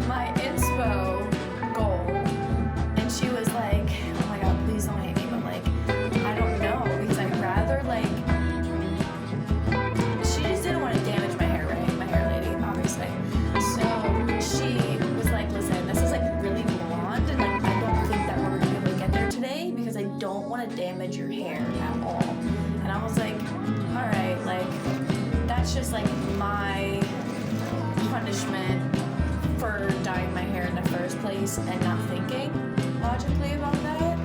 my inspo goal, and she was like, oh my god, please don't hate me, but like, I don't know, because I'd rather like, she just didn't want to damage my hair, right? My hair lady, obviously. So she was like, listen, this is like really blonde, and like, I don't think that we're gonna be able to get there today because I don't want to damage your hair at all. And I was like, all right, like, that's just like my punishment for dyeing my hair in the first place and not thinking logically about that.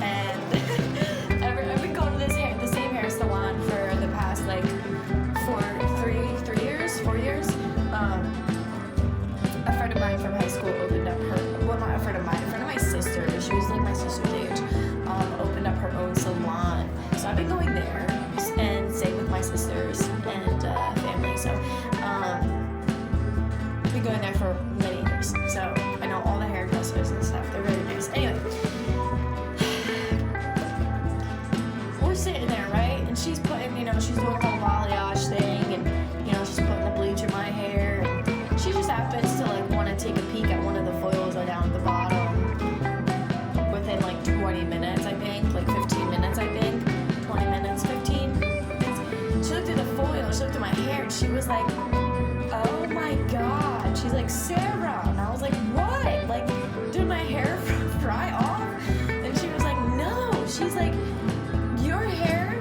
And I've been going to the same hair salon for the past like 4 years. A friend of mine from high school opened up her, well, not a friend of mine, a friend of my sister, she was like my sister's age, opened up her own salon. So I've been going there, and same with my sisters and family. So I've been going there for many years. So I know all the hairdressers and stuff. They're very nice. Anyway, we're sitting there, right? And she's putting, she's doing the whole balayage thing, and she's putting the bleach in my hair. And she just happens to like want to take a peek at one of the foils down at the bottom within like 20 minutes, I think, like 15 minutes, I think. 20 minutes, 15 minutes. She looked at the foil, she looked at my hair, and she was like, oh my god. She's like, Sarah. And I was like, what? Like, did my hair fry off? And she was like, no. She's like, your hair,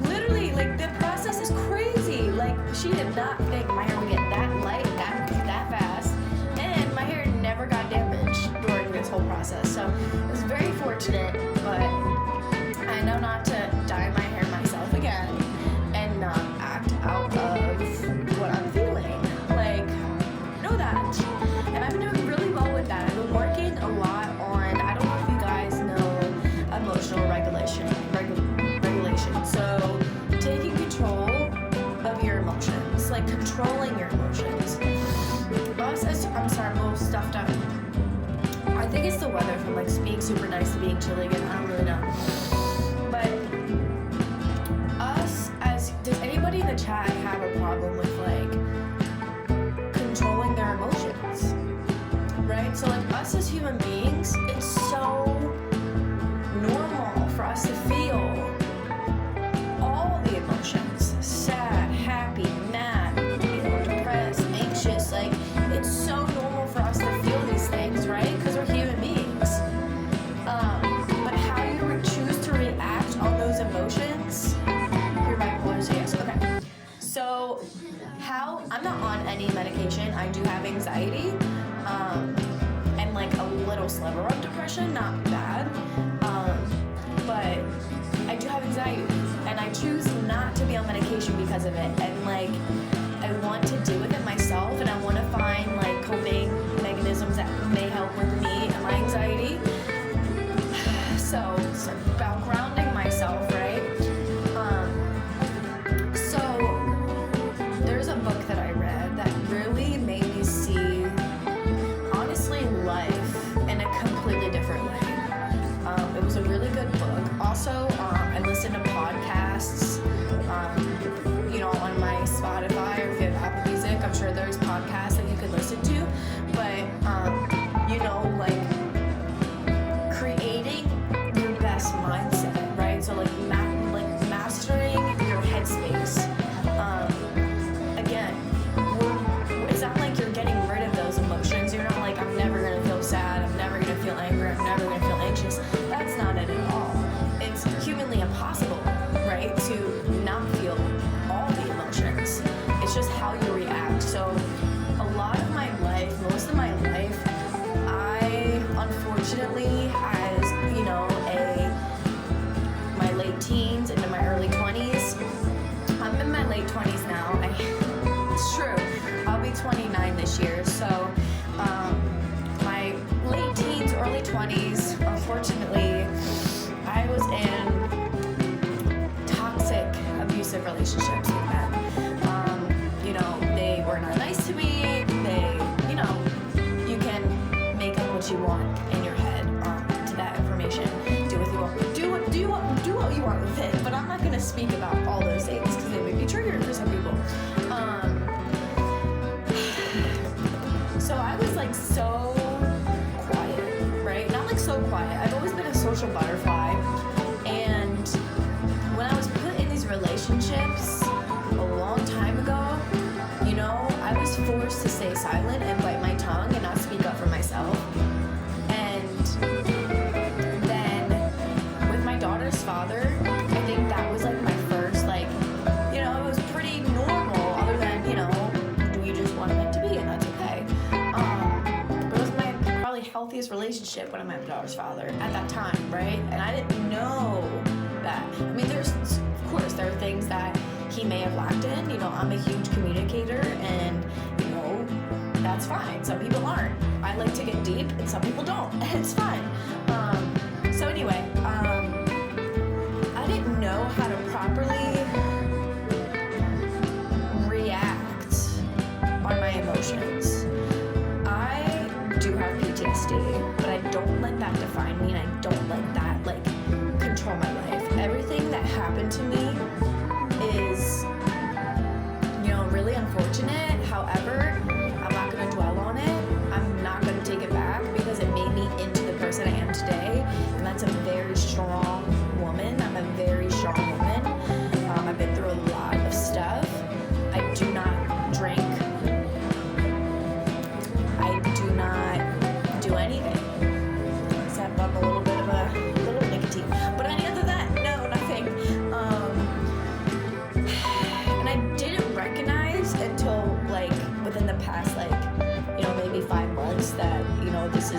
literally, like, the process is crazy. Like, she did not think my hair would get that light, that fast. And my hair never got damaged during this whole process. So it was very fortunate, but I know not to dye my hair myself again and not act out of what I'm feeling. Like, know that. And I've been doing really well with that. I've been working a lot on, I don't know if you guys know emotional regulation. So taking control of your emotions, like controlling your emotions. I'm sorry, I'm a little stuffed up. I think it's the weather from like being super nice to being chilly again. I don't really know. But does anybody in the chat have a problem with like controlling their emotions? Right? So like us as human beings, it's so normal for us to feel all the emotions. Sad, happy, mad, depressed, anxious. Like, it's so normal for us to feel these things, right? Because we're human beings. But how you choose to react on those emotions, your bipolar is yes. Okay. So I'm not on any medication. I do have anxiety, and like a little sliver of depression, not bad. But I do have anxiety, and I choose not to be on medication because of it. And like, I want to deal with it myself, and I want to find like coping mechanisms that may help with me and my anxiety. So it's about grounding myself, right? So there's a book that I read that really made me see, honestly, life in a completely different way. It was a really good book. Also, I listen to podcasts, on my Spotify, or if you have Apple Music, I'm sure there's podcasts that you could listen to. But, like creating your best mindset, right? So like mastering your headspace. Again, it's not like you're getting rid of those emotions. You're not like, I'm never gonna feel sad, I'm never gonna feel angry, I'm never gonna feel anxious. That's not it at all. It's humanly impossible, right, to not feel all the emotions. It's just how you react. So a lot of my life, most of my life, I unfortunately, as my late teens into my early 20s, I'm in my late 20s now. It's true. I'll be 29 this year. So my late teens, early 20s, unfortunately, I was in toxic, abusive relationships with men. They were not nice to me. You can make up what you want in your head to that information. Do what you want. Do what you want with it. But I'm not going to speak about all those things because they may be triggering for some people. social butterfly. And when I was put in these relationships a long time ago, you know, I was forced to stay silent and bite my tongue and not speak up for myself. And then with my daughter's father, I think that was like my first, like, you know, it was pretty normal, other than, you know, we just wanted it to be, and that's okay. It was my probably healthiest relationship when I met my daughter's father at that time, right? And I didn't know that. I mean, of course, there are things that he may have lacked in. You know, I'm a huge communicator, and, you know, that's fine. Some people aren't. I like to get deep, and some people don't. It's fine. So anyway, I didn't know how to properly react on my emotions. I do have PTSD, but I don't let that define me, and I don't let that, like, control my life. Everything that happened to me is, you know, really unfortunate. However, I'm not going to dwell on it. I'm not going to take it back, because it made me into the person I am today, and that's a very strong woman. I'm a very strong woman. I've been through a lot of stuff. I do not drink. I do not do anything except I'm a little bit of a little nicotine. But any other than that, no, nothing. And I didn't recognize until, like, within the past, like, you know, maybe 5 months that, you know, this is